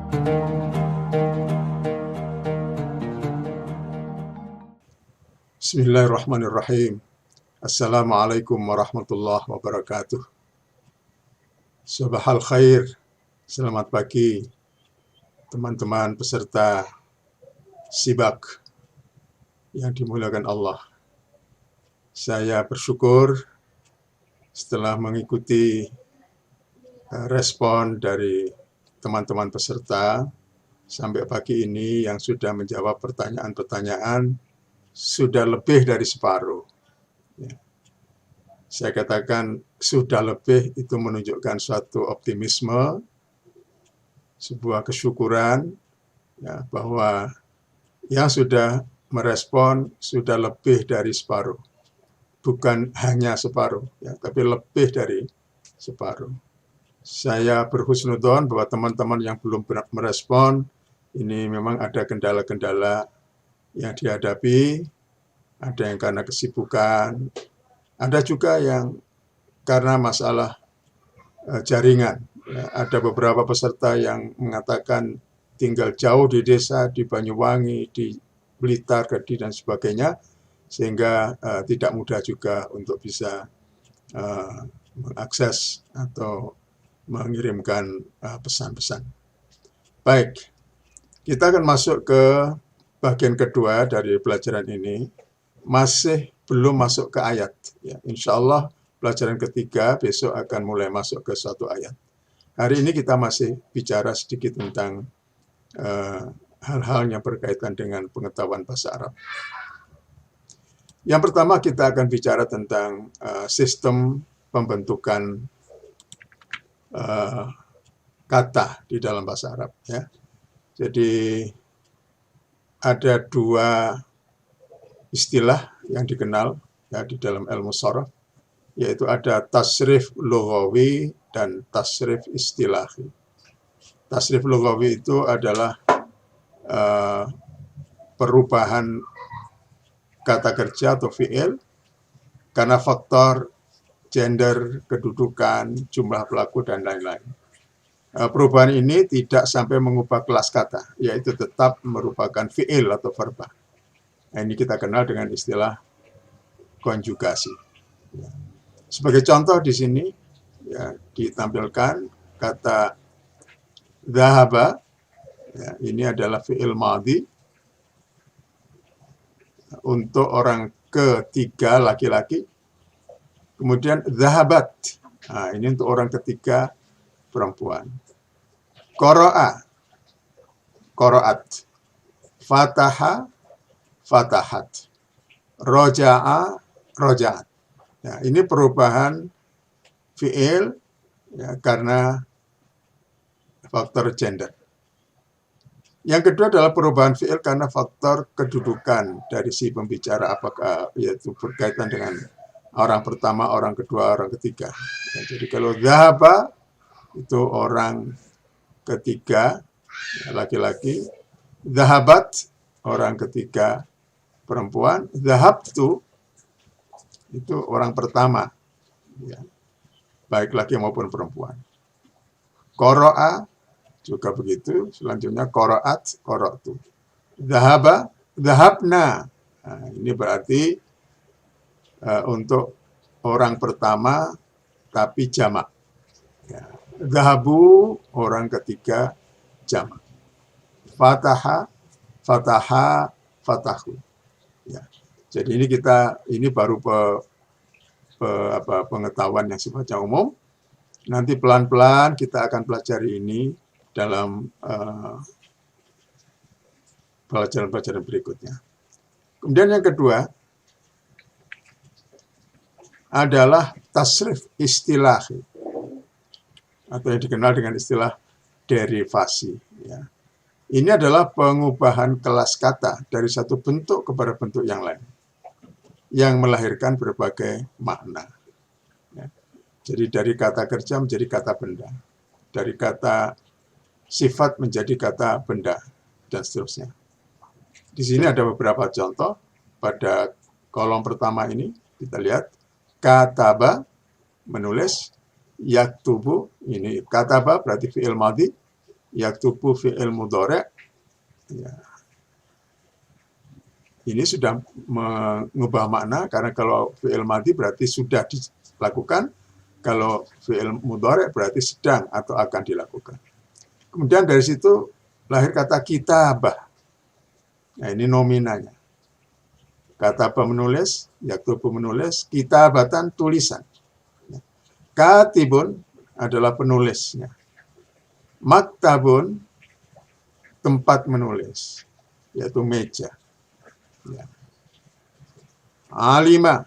Bismillahirrahmanirrahim. Assalamualaikum warahmatullahi wabarakatuh. Sabahal khair, selamat pagi teman-teman peserta Sibak yang dimuliakan Allah. Saya bersyukur setelah mengikuti respon dari teman-teman peserta sampai pagi ini yang sudah menjawab pertanyaan-pertanyaan sudah lebih dari separuh. Ya. Saya katakan sudah lebih itu menunjukkan suatu optimisme, sebuah kesyukuran ya, bahwa yang sudah merespon sudah lebih dari separuh. Bukan hanya separuh, ya, tapi lebih dari separuh. Saya berhusnudzon bahwa teman-teman yang belum merespon, ini memang ada kendala-kendala yang dihadapi, ada yang karena kesibukan, ada juga yang karena masalah jaringan. Ya, ada beberapa peserta yang mengatakan tinggal jauh di desa, di Banyuwangi, di Blitar, Kediri, dan sebagainya, sehingga tidak mudah juga untuk bisa mengakses atau mengirimkan pesan-pesan. Baik, kita akan masuk ke bagian kedua dari pelajaran ini, masih belum masuk ke ayat. Ya, insya Allah pelajaran ketiga besok akan mulai masuk ke suatu ayat. Hari ini kita masih bicara sedikit tentang hal-hal yang berkaitan dengan pengetahuan bahasa Arab. Yang pertama kita akan bicara tentang sistem pembentukan kata di dalam bahasa Arab. Ya. Jadi ada dua istilah yang dikenal ya, di dalam ilmu sharaf, yaitu ada tasrif lughawi dan tasrif istilahi. Tasrif lughawi itu adalah perubahan kata kerja atau fi'il karena faktor gender, kedudukan, jumlah pelaku, dan lain-lain. Perubahan ini tidak sampai mengubah kelas kata, yaitu tetap merupakan fi'il atau verba. Nah, ini kita kenal dengan istilah konjugasi. Sebagai contoh di sini ya, ditampilkan kata dhahaba, ya, ini adalah fi'il madhi untuk orang ketiga laki-laki. Kemudian dhahabat, nah, ini untuk orang ketiga perempuan. Qara'a, qara'at. Fataha, fatahat. Roja'a, roja'at. Ya, ini perubahan fi'il ya, karena faktor gender. Yang kedua adalah perubahan fi'il karena faktor kedudukan dari si pembicara, apakah yaitu berkaitan dengan orang pertama, orang kedua, orang ketiga. Ya, jadi kalau dhahaba itu orang ketiga laki-laki, dhahabat orang ketiga perempuan, dhahabtu itu orang pertama, ya, baik laki maupun perempuan. Qara'a juga begitu, selanjutnya qara'at, qara'tu. Dhahaba, dhahabna. Nah, ini berarti untuk orang pertama tapi jamak. Ya. Dhahabu orang ketiga jamak. Fataha, fataha, fatahu. Ya. Jadi ini baru pengetahuan yang sifatnya umum. Nanti pelan-pelan kita akan pelajari ini dalam pelajaran-pelajaran berikutnya. Kemudian yang kedua adalah tasrif istilahi atau yang dikenal dengan istilah derivasi. Ya. Ini adalah pengubahan kelas kata dari satu bentuk kepada bentuk yang lain, yang melahirkan berbagai makna. Ya. Jadi dari kata kerja menjadi kata benda, dari kata sifat menjadi kata benda, dan seterusnya. Di sini ada beberapa contoh. Pada kolom pertama ini kita lihat kataba, menulis, yaktubu, ini kataba berarti fi'il madhi, yaktubu fi'il mudhari', ya, ini sudah mengubah makna, karena kalau fi'il madhi berarti sudah dilakukan, kalau fi'il mudhari' berarti sedang atau akan dilakukan. Kemudian dari situ lahir kata kitabah. Nah, ini nominanya. Kataba menulis, yaktubu menulis, kitabatan tulisan. Katibun adalah penulisnya. Maktabun tempat menulis, yaitu meja. Ya. Alima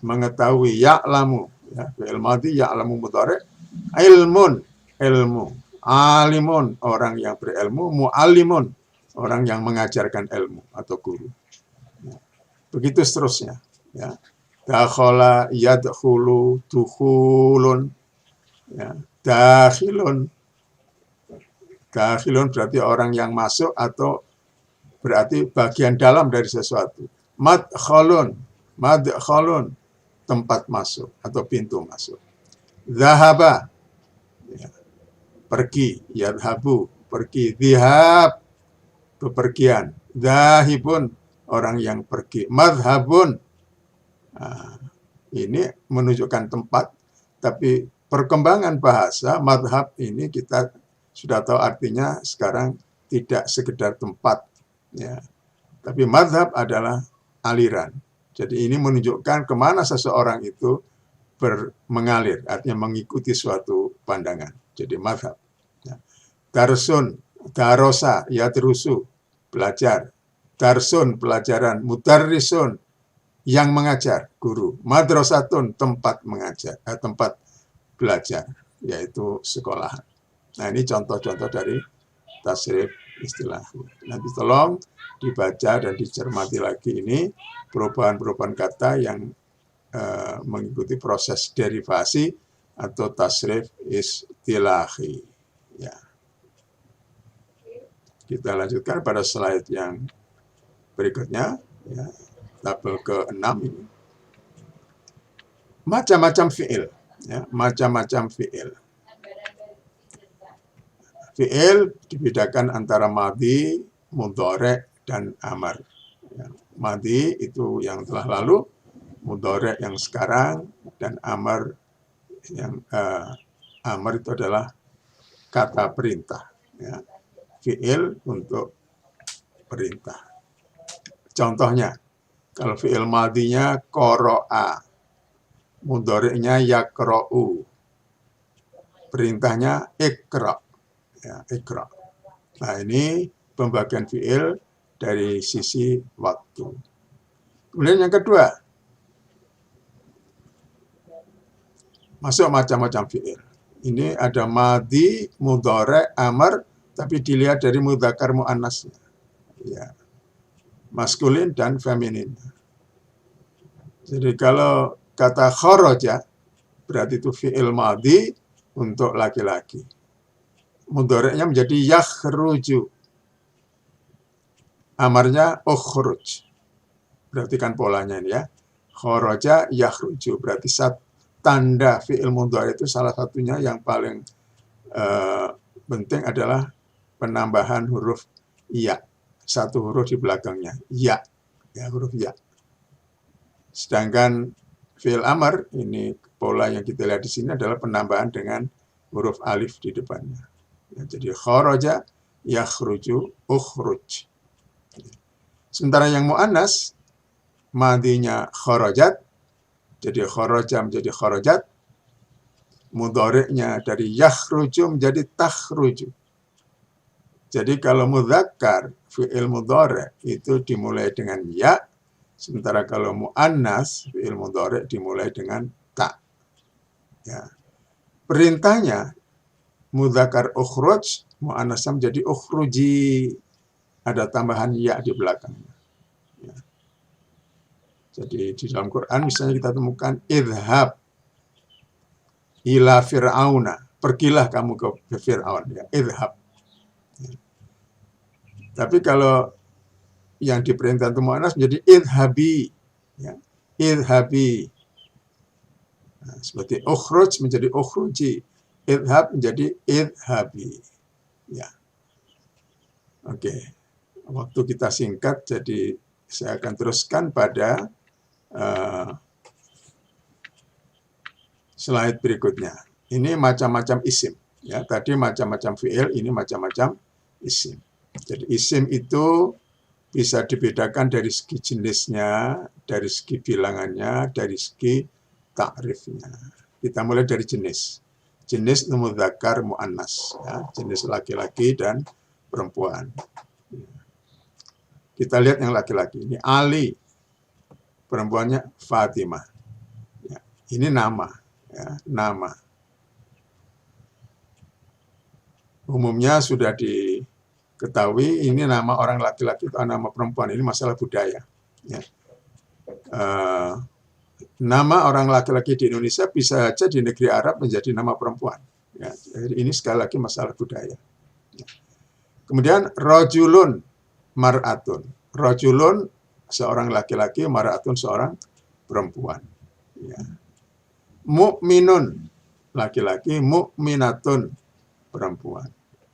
mengetahui, ya'lamu, ya, fi'il madhi ya'lamu mudhari', ilmun ilmu, alimun orang yang berilmu, mu'allimun orang yang mengajarkan ilmu atau guru. Ya. Begitu seterusnya, ya. Dakhala yadkhulu dukhulun, ya. Dakhilun berarti orang yang masuk atau berarti bagian dalam dari sesuatu. Madkhalun tempat masuk atau pintu masuk. Zahaba, ya, pergi, yadhabu pergi, dhihab bepergian, zahibun orang yang pergi, madhabun, nah, ini menunjukkan tempat, tapi perkembangan bahasa madhab ini kita sudah tahu artinya sekarang tidak sekedar tempat, ya, tapi madhab adalah aliran. Jadi ini menunjukkan kemana seseorang itu mengalir, artinya mengikuti suatu pandangan. Jadi madhab. Ya. Darsun, darosa, yadrusu, belajar. Darsun, pelajaran. Mudarrisun, yang mengajar, guru. Madrasatun, tempat mengajar, tempat belajar, yaitu sekolahan. Nah, ini contoh-contoh dari tasrif istilah. Nanti tolong dibaca dan dicermati lagi ini perubahan-perubahan kata yang mengikuti proses derivasi atau tasrif istilahi. Ya. Kita lanjutkan pada slide yang berikutnya, ya, tabel ke-6 ini. Macam-macam fi'il, ya, macam-macam fi'il. Fi'il dibedakan antara madhi, mudhari' dan amar. Ya, madhi itu yang telah lalu, mudhari' yang sekarang, dan amar yang amar itu adalah kata perintah. Ya. Fi'il untuk perintah. Contohnya, kalau fi'il madhinya qara'a, mudhari'nya yaqra'u, perintahnya iqra'. Ya, iqra'. Nah, ini pembagian fi'il dari sisi waktu. Kemudian yang kedua, masuk macam-macam fi'il. Ini ada madhi, mudhari', amar, tapi dilihat dari mudzakkar muannasnya. Ya. Maskulin dan feminin. Jadi kalau kata kharaja berarti itu fi'il madhi untuk laki-laki. Mudhari'nya menjadi yakhruju. Amarnya ukhruj. Perhatikan polanya ini, ya. Kharaja yakhruju berarti tanda fi'il mudhari' itu salah satunya yang paling penting adalah penambahan huruf ya. Satu huruf di belakangnya, ya. Ya, huruf ya. Sedangkan fi'il amar, ini pola yang kita lihat di sini adalah penambahan dengan huruf alif di depannya. Ya, jadi kharaja, yakhruju, ukhruj. Sementara yang mu'annas, madhinya kharajat, jadi kharaja menjadi kharajat, mudhari'nya dari yakhruju menjadi takhruju. Jadi kalau mudzakkar, fi'il mudhari' itu dimulai dengan ya, sementara kalau mu'annas, fi'il mudhari' dimulai dengan ta. Ya. Perintahnya, mudzakkar ukhruj, mu'annasnya menjadi ukhruji. Ada tambahan ya di belakangnya. Ya. Jadi di dalam Quran misalnya kita temukan idhab ila fir'auna, pergilah kamu ke Fir'aun, ya, idhab. Ya. Tapi kalau yang diperintah untuk mu'annas menjadi idhabi, ya, idhabi. Nah, seperti ukhruj menjadi ukhruji, idhab menjadi idhabi. Ya. Oke, waktu kita singkat, jadi saya akan teruskan pada slide berikutnya. Ini macam-macam isim. Ya, tadi macam-macam fi'il, ini macam-macam isim. Jadi isim itu bisa dibedakan dari segi jenisnya, dari segi bilangannya, dari segi takrifnya. Kita mulai dari jenis. Jenis mudzakkar muannas, ya, jenis laki-laki dan perempuan. Kita lihat yang laki-laki. Ini Ali, perempuannya Fatimah. Ya, ini nama, ya, nama. Umumnya sudah diketahui ini nama orang laki-laki atau nama perempuan, ini masalah budaya. Ya. Nama orang laki-laki di Indonesia bisa saja di negeri Arab menjadi nama perempuan. Ya, jadi ini sekali lagi masalah budaya. Ya. Kemudian rojulun mar'atun. Rojulun seorang laki-laki, mar'atun seorang perempuan. Ya. Mu'minun laki-laki, mu'minatun perempuan.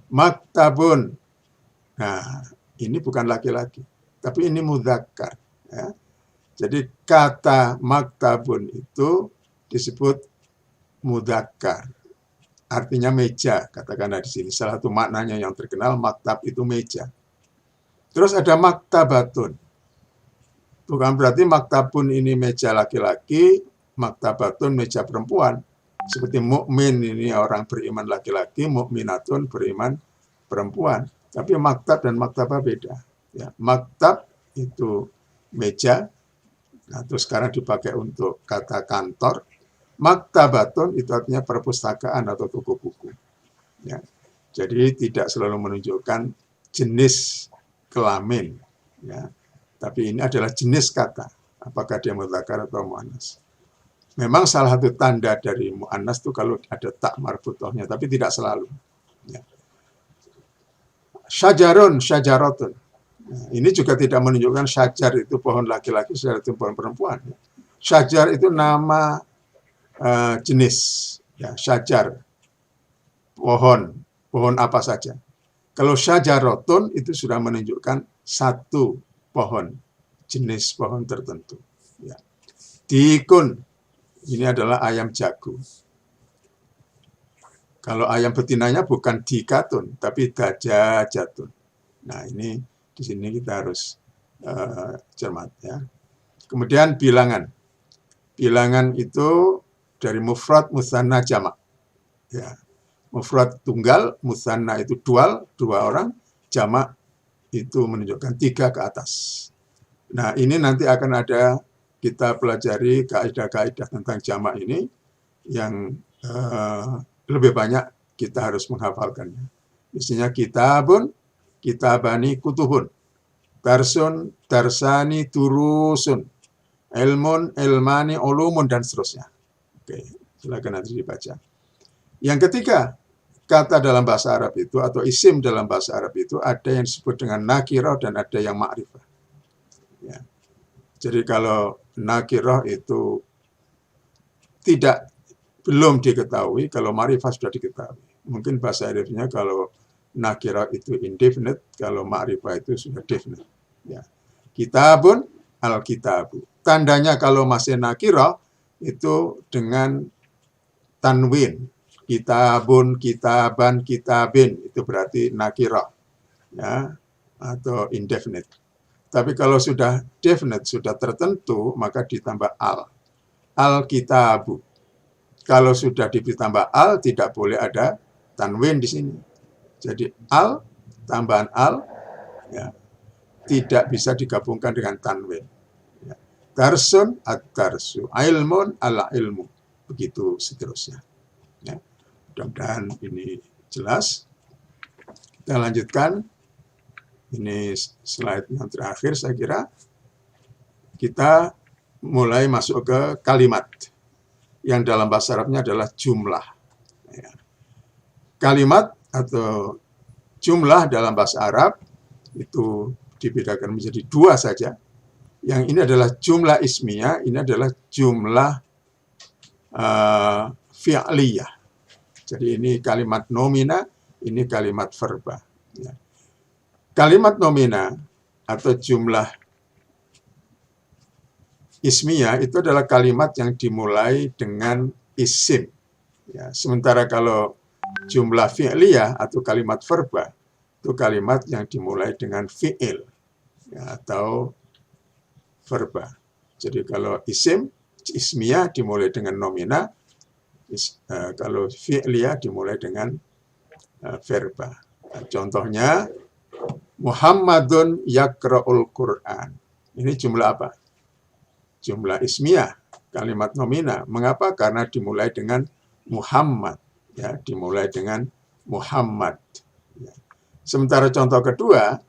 Maktabun. Nah, ini bukan laki-laki, tapi ini mudzakkar. Ya. Jadi kata maktabun itu disebut mudzakkar. Artinya meja, katakanlah di sini. Salah satu maknanya yang terkenal, maktab itu meja. Terus ada maktabatun. Bukan berarti maktabun ini meja laki-laki, maktabatun meja perempuan. Seperti mukmin ini orang beriman laki-laki, mukminatun beriman perempuan. Tapi maktab dan maktabah beda. Ya, maktab itu meja. Nah, terus sekarang dipakai untuk kata kantor. Maktabatun itu artinya perpustakaan atau toko buku. Ya. Jadi tidak selalu menunjukkan jenis kelamin. Ya. Tapi ini adalah jenis kata. Apakah dia mudzakkar atau muannas. Memang salah satu tanda dari muannas itu kalau ada tak marfutohnya, tapi tidak selalu. Ya. Syajarun, syajarotun. Nah, ini juga tidak menunjukkan syajar itu pohon laki-laki, syajar itu pohon perempuan. Syajar itu nama jenis, ya, syajar, pohon apa saja. Kalau syajarotun itu sudah menunjukkan satu pohon, jenis pohon tertentu. Ya. Dikun, ini adalah ayam jago. Kalau ayam betinanya bukan dikatun, tapi dajajatun. Nah, ini di sini kita harus cermat, ya. Kemudian bilangan. Bilangan itu dari mufrad, musanna, jamak. Ya. Mufrad tunggal, musanna itu dual, dua orang, jamak itu menunjukkan 3 ke atas. Nah, ini nanti akan ada kita pelajari kaidah-kaidah tentang jamak ini yang lebih banyak kita harus menghafalkannya. Misalnya kitabun, kitabani, kutubun, darsun, darsani, durusun, ilmun, ilmani, ulumun, dan seterusnya. Oke, silakan nanti dibaca. Yang ketiga, kata dalam bahasa Arab itu atau isim dalam bahasa Arab itu ada yang disebut dengan nakirah dan ada yang ma'rifah. Ya. Jadi kalau nakirah itu belum diketahui, kalau ma'rifah sudah diketahui. Mungkin bahasa Arabnya kalau nakirah itu indefinite, kalau ma'rifah itu sudah definite. Ya. Kitabun, al-kitabu. Tandanya kalau masih nakirah itu dengan tanwin. Kitabun, kitaban, kitabin, itu berarti nakirah, ya, atau indefinite. Tapi kalau sudah definite, sudah tertentu, maka ditambah al. Al-kitabu. Kalau sudah ditambah al, tidak boleh ada tanwin di sini. Jadi al, tambahan al, ya, tidak bisa digabungkan dengan tanwin. Ya. Darsun, ad-darsu. Ilmun, al-ilmu. Begitu seterusnya. Ya. Mudah-mudahan ini jelas. Kita lanjutkan. Ini slide yang terakhir saya kira. Kita mulai masuk ke kalimat. Yang dalam bahasa Arabnya adalah jumlah. Ya. Kalimat atau jumlah dalam bahasa Arab itu dibedakan menjadi 2 saja. Yang ini adalah jumlah ismiyah, ini adalah jumlah fi'liyah. Jadi ini kalimat nomina, ini kalimat verba. Ya. Kalimat nomina atau jumlah ismiyah itu adalah kalimat yang dimulai dengan isim. Ya, sementara kalau jumlah fi'liyah atau kalimat verba itu kalimat yang dimulai dengan fi'il, ya, atau verba. Jadi kalau ismiyah dimulai dengan nomina, kalau fi'liyah dimulai dengan verba. Nah, contohnya Muhammadun yakra'ul Qur'an. Ini jumlah apa? Jumlah ismiyah, kalimat nomina. Mengapa? Karena dimulai dengan Muhammad. Ya, dimulai dengan Muhammad. Ya. Sementara contoh kedua,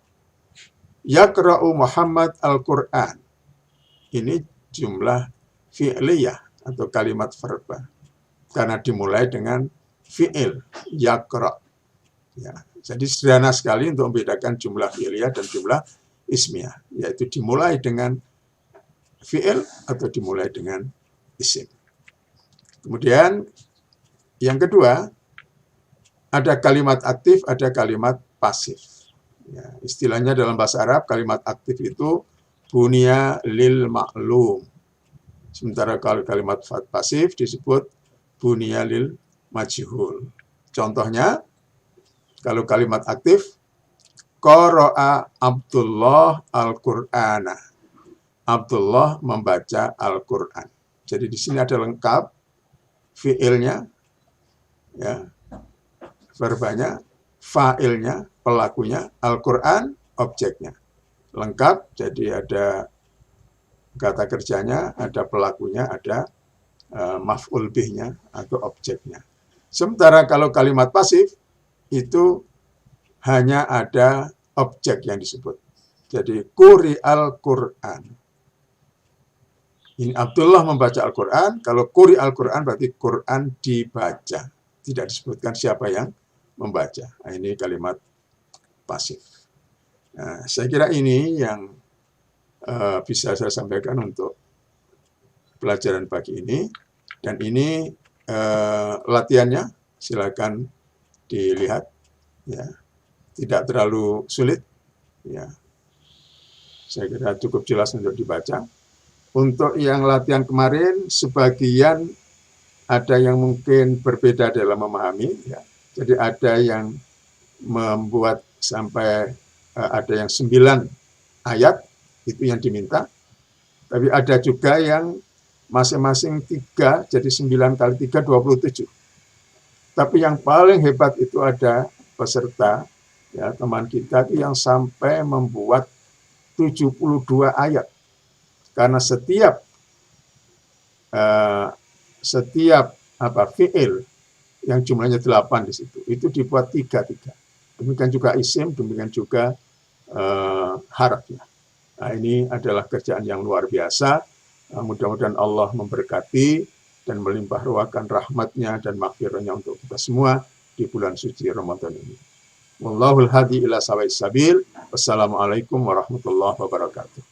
yakra'u Muhammad al-Qur'an. Ini jumlah fi'liyah atau kalimat verba. Karena dimulai dengan fi'il, yakra'. Ya. Jadi sederhana sekali untuk membedakan jumlah fi'liyah dan jumlah ismiyah, yaitu dimulai dengan fi'il atau dimulai dengan isim. Kemudian yang kedua, ada kalimat aktif, ada kalimat pasif. Ya, istilahnya dalam bahasa Arab, kalimat aktif itu bunya lil ma'lum. Sementara kalau kalimat pasif disebut bunya lil majhul. Contohnya, kalau kalimat aktif, qara'a Abdullah al-Qur'ana. Abdullah membaca Al-Qur'an. Jadi di sini ada lengkap fiilnya, ya, verbanya, fa'ilnya, pelakunya, Al-Qur'an, objeknya. Lengkap, jadi ada kata kerjanya, ada pelakunya, ada maf'ul bihnya atau objeknya. Sementara kalau kalimat pasif, itu hanya ada objek yang disebut. Jadi, quri al-Qur'an. Ini Abdullah membaca Al-Qur'an. Kalau quri al-Qur'an berarti Qur'an dibaca. Tidak disebutkan siapa yang membaca. Nah, ini kalimat pasif. Nah, saya kira ini yang bisa saya sampaikan untuk pelajaran pagi ini. Dan ini latihannya, silakan dilihat, ya, tidak terlalu sulit, ya, saya kira cukup jelas untuk dibaca. Untuk yang latihan kemarin, sebagian ada yang mungkin berbeda dalam memahami, ya. Jadi ada yang membuat sampai ada yang 9 ayat, itu yang diminta, tapi ada juga yang masing-masing 3, jadi 9 kali 3, 27. Tapi yang paling hebat itu ada peserta, ya, teman kita yang sampai membuat 72 ayat. Karena setiap fi'il yang jumlahnya 8 di situ, itu dibuat 3. Demikian juga isim, demikian juga harafnya. Nah, ini adalah kerjaan yang luar biasa. Mudah-mudahan Allah memberkati dan melimpah ruahkan rahmatnya dan maghfirahnya untuk kita semua di bulan suci Ramadan ini. Wallahul hadi ila sawa'is sabil. Wassalamualaikum warahmatullahi wabarakatuh.